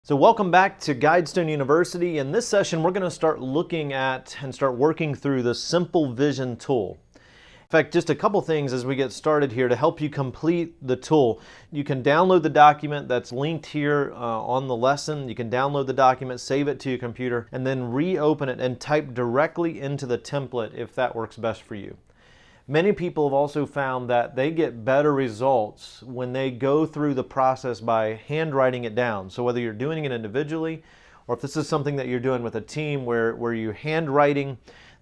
So welcome back to Guidestone University. In this session, we're going to start looking at and start working through the Simple Vision tool. In fact, just a couple things as we get started here to help you complete the tool. You can download the document that's linked here on the lesson. You can download the document, save it to your computer, and then reopen it and type directly into the template if that works best for you. Many people have also found that they get better results when they go through the process by handwriting it down. So whether you're doing it individually or if this is something that you're doing with a team where you're handwriting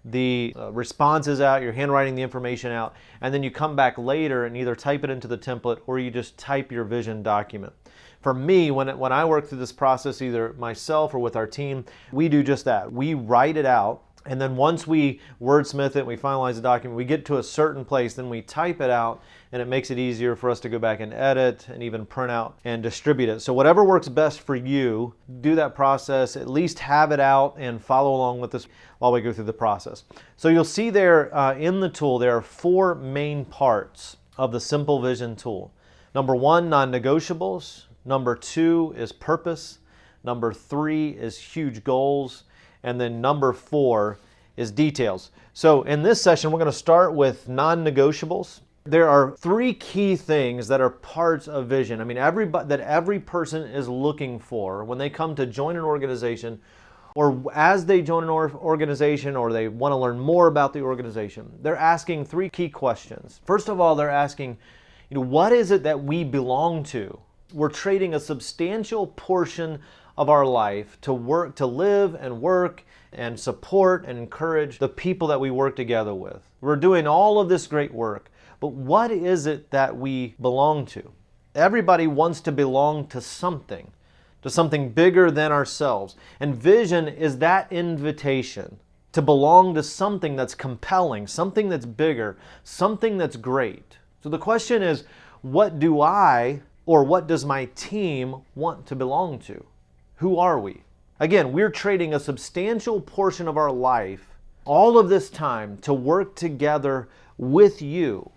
the responses out, you're handwriting the information out, and then you come back later and either type it into the template or you just type your vision document. For me, when I work through this process, either myself or with our team, we do just that. We write it out. And then once we wordsmith it, we finalize the document, we get to a certain place, then we type it out, and it makes it easier for us to go back and edit and even print out and distribute it. So whatever works best for you, do that process, at least have it out and follow along with this while we go through the process. So you'll see there in the tool, there are four main parts of the Simple Vision tool. Number one, non-negotiables. Number two is purpose. Number three is huge goals. And then number four is details. So in this session, we're going to start with non-negotiables. There are three key things that are parts of vision. I mean, every person is looking for when they come to join an organization, or as they join an organization, or they want to learn more about the organization. They're asking three key questions. First of all, they're asking, what is it that we belong to? We're trading a substantial portion of our life to work, to live and work and support and encourage the people that we work together with. We're doing all of this great work, but what is it that we belong to? Everybody wants to belong to something bigger than ourselves. And vision is that invitation to belong to something that's compelling, something that's bigger, something that's great. So the question is, what do I or what does my team want to belong to? Who are we? Again, we're trading a substantial portion of our life, all of this time, to work together with you.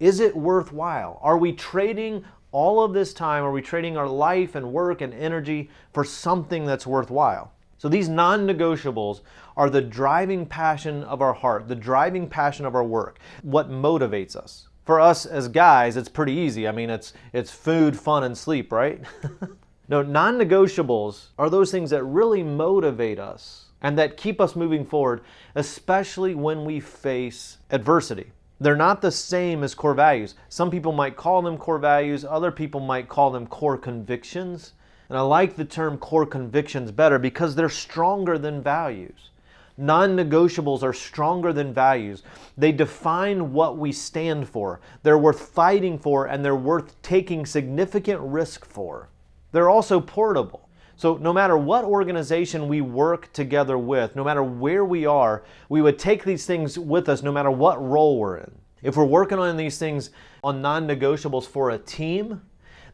Is it worthwhile? Are we trading all of this time? Are we trading our life and work and energy for something that's worthwhile? So these non-negotiables are the driving passion of our heart, the driving passion of our work, what motivates us. For us as guys, it's pretty easy. I mean, it's food, fun, and sleep, right? No, non-negotiables are those things that really motivate us and that keep us moving forward, especially when we face adversity. They're not the same as core values. Some people might call them core values, other people might call them core convictions. And I like the term core convictions better because they're stronger than values. Non-negotiables are stronger than values. They define what we stand for. They're worth fighting for, and they're worth taking significant risk for. They're also portable. So no matter what organization we work together with, no matter where we are, we would take these things with us no matter what role we're in. If we're working on these things on non-negotiables for a team,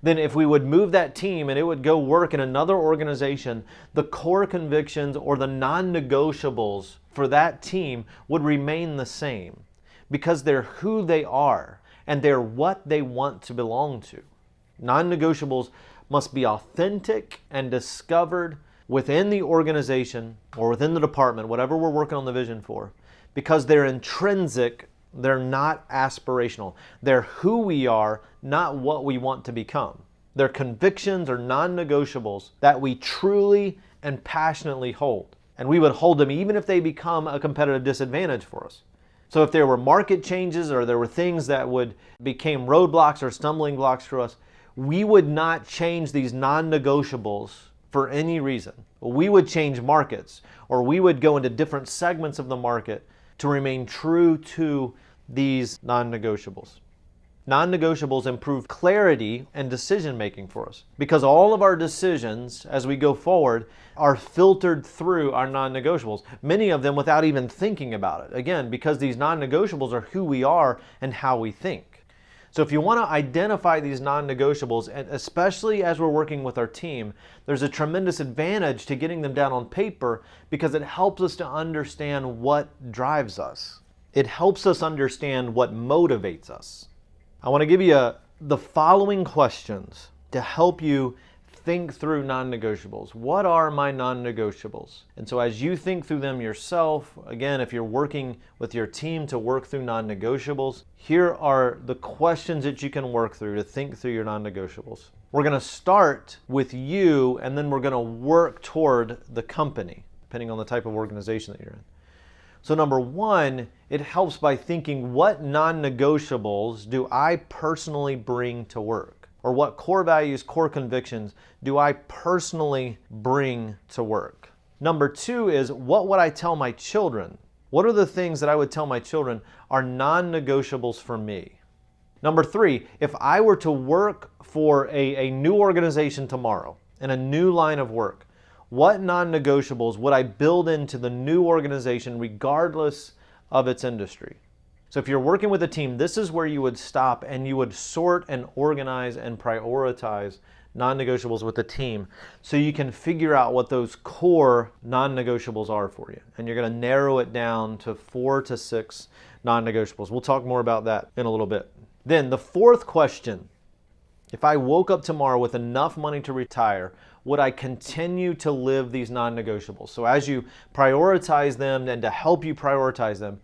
then if we would move that team and it would go work in another organization, the core convictions or the non-negotiables for that team would remain the same because they're who they are and they're what they want to belong to. Non-negotiables must be authentic and discovered within the organization or within the department, whatever we're working on the vision for, because they're intrinsic, they're not aspirational. They're who we are, not what we want to become. They're convictions or non-negotiables that we truly and passionately hold. And we would hold them even if they become a competitive disadvantage for us. So if there were market changes or there were things that became roadblocks or stumbling blocks for us, we would not change these non-negotiables for any reason. We would change markets, or we would go into different segments of the market to remain true to these non-negotiables. Non-negotiables improve clarity and decision making for us because all of our decisions as we go forward are filtered through our non-negotiables, many of them without even thinking about it. Again, because these non-negotiables are who we are and how we think. So if you want to identify these non-negotiables, and especially as we're working with our team, there's a tremendous advantage to getting them down on paper because it helps us to understand what drives us. It helps us understand what motivates us. I want to give you the following questions to help you think through non-negotiables. What are my non-negotiables? And so as you think through them yourself, again, if you're working with your team to work through non-negotiables, here are the questions that you can work through to think through your non-negotiables. We're going to start with you, and then we're going to work toward the company, depending on the type of organization that you're in. So number one, it helps by thinking, what non-negotiables do I personally bring to work? Or what core values, core convictions do I personally bring to work? Number two is, what would I tell my children? What are the things that I would tell my children are non-negotiables for me? Number three, if I were to work for a new organization tomorrow in a new line of work, what non-negotiables would I build into the new organization regardless of its industry? So if you're working with a team, this is where you would stop and you would sort and organize and prioritize non-negotiables with the team so you can figure out what those core non-negotiables are for you. And you're going to narrow it down to 4 to 6 non-negotiables. We'll talk more about that in a little bit. Then the fourth question, if I woke up tomorrow with enough money to retire, would I continue to live these non-negotiables? So as you prioritize them and to help you prioritize them,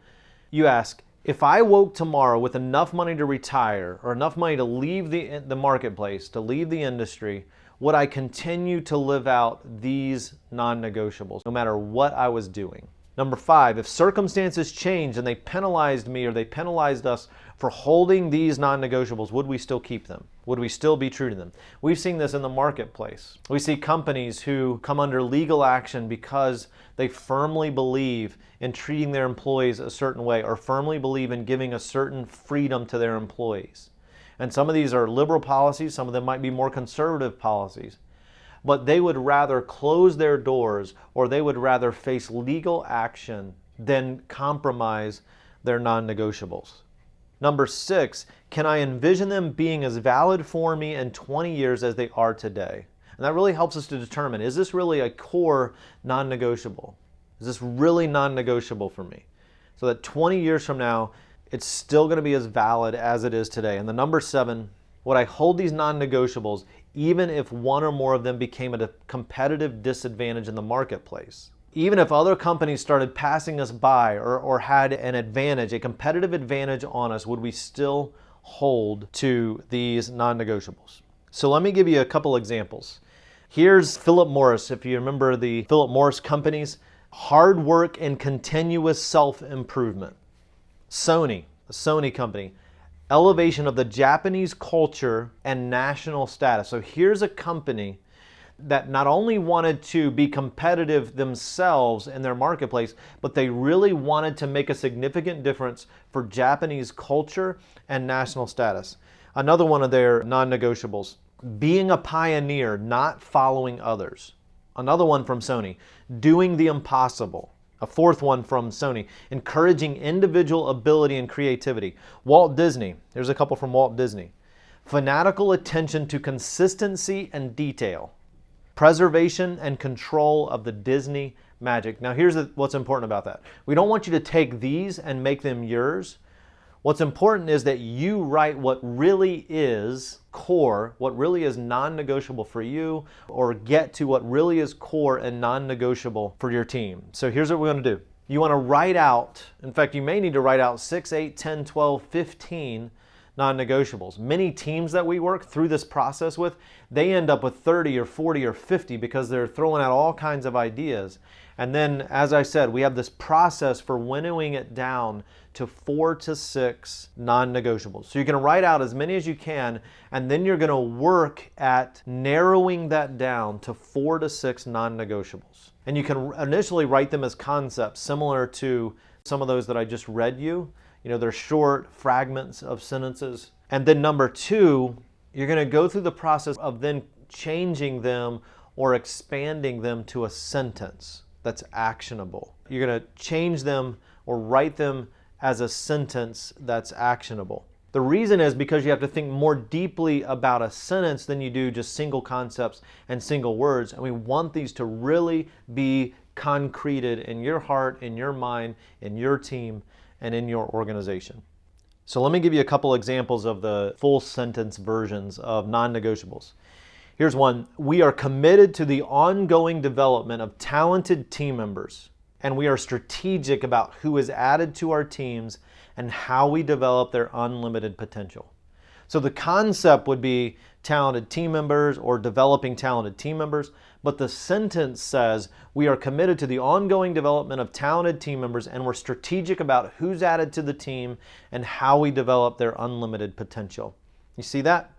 you ask, if I woke tomorrow with enough money to retire or enough money to leave the marketplace, to leave the industry, would I continue to live out these non-negotiables no matter what I was doing? Number 5, if circumstances changed and they penalized me or they penalized us for holding these non-negotiables, would we still keep them? Would we still be true to them? We've seen this in the marketplace. We see companies who come under legal action because they firmly believe in treating their employees a certain way or firmly believe in giving a certain freedom to their employees. And some of these are liberal policies, some of them might be more conservative policies. But they would rather close their doors or they would rather face legal action than compromise their non-negotiables. Number 6, can I envision them being as valid for me in 20 years as they are today? And that really helps us to determine, is this really a core non-negotiable? Is this really non-negotiable for me? So that 20 years from now, it's still going to be as valid as it is today. And the number 7, would I hold these non-negotiables even if one or more of them became at a competitive disadvantage in the marketplace? Even if other companies started passing us by or had an advantage, a competitive advantage on us, would we still hold to these non-negotiables? So let me give you a couple examples. Here's Philip Morris. If you remember the Philip Morris companies, hard work and continuous self-improvement. Sony, a Sony company, elevation of the Japanese culture and national status. So here's a company that not only wanted to be competitive themselves in their marketplace, but they really wanted to make a significant difference for Japanese culture and national status. Another one of their non-negotiables, being a pioneer, not following others. Another one from Sony, doing the impossible. A fourth one from Sony, encouraging individual ability and creativity. Walt Disney, there's a couple from Walt Disney. Fanatical attention to consistency and detail. Preservation and control of the Disney magic. Now here's what's important about that. We don't want you to take these and make them yours. What's important is that you write what really is core, what really is non-negotiable for you, or get to what really is core and non-negotiable for your team. So here's what we're going to do. You want to write out, in fact, you may need to write out 6, 8, 10, 12, 15 non-negotiables. Many teams that we work through this process with, they end up with 30 or 40 or 50 because they're throwing out all kinds of ideas. And then, as I said, we have this process for winnowing it down to 4 to 6 non-negotiables. So you're going to write out as many as you can, and then you're going to work at narrowing that down to 4 to 6 non-negotiables. And you can initially write them as concepts, similar to some of those that I just read you. You know, they're short fragments of sentences. And then number 2, you're going to go through the process of then changing them or expanding them to a sentence that's actionable. You're going to change them or write them as a sentence that's actionable. The reason is because you have to think more deeply about a sentence than you do just single concepts and single words. And we want these to really be concreted in your heart, in your mind, in your team, and in your organization. So let me give you a couple examples of the full sentence versions of non-negotiables. Here's one. We are committed to the ongoing development of talented team members, and we are strategic about who is added to our teams and how we develop their unlimited potential. So the concept would be talented team members or developing talented team members, but the sentence says we are committed to the ongoing development of talented team members and we're strategic about who's added to the team and how we develop their unlimited potential. You see that?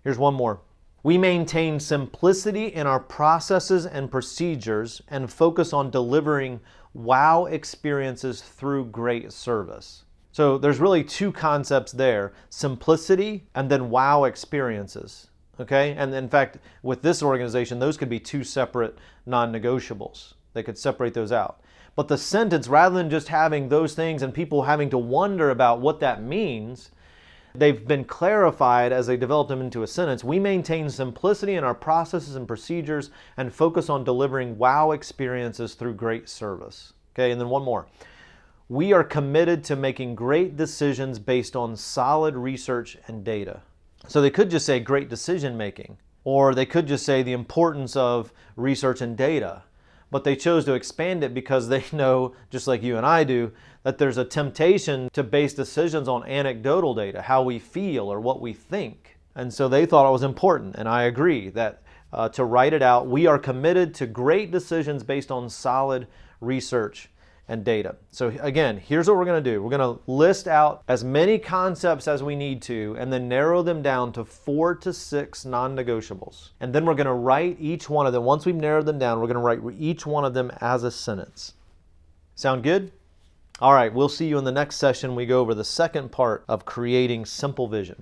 Here's one more. We maintain simplicity in our processes and procedures and focus on delivering wow experiences through great service. So there's really two concepts there, simplicity and then wow experiences, okay? And in fact, with this organization, those could be two separate non-negotiables. They could separate those out. But the sentence, rather than just having those things and people having to wonder about what that means, they've been clarified as they developed them into a sentence. We maintain simplicity in our processes and procedures and focus on delivering wow experiences through great service. Okay, and then one more. We are committed to making great decisions based on solid research and data. So they could just say great decision making, or they could just say the importance of research and data. But they chose to expand it because they know, just like you and I do, that there's a temptation to base decisions on anecdotal data, how we feel or what we think. And so they thought it was important, and I agree that to write it out, we are committed to great decisions based on solid research and data. So again, here's what we're going to do. We're going to list out as many concepts as we need to and then narrow them down to 4 to 6 non-negotiables. And then we're going to write each one of them. Once we've narrowed them down, we're going to write each one of them as a sentence. Sound good? All right, we'll see you in the next session. We go over the second part of creating simple vision.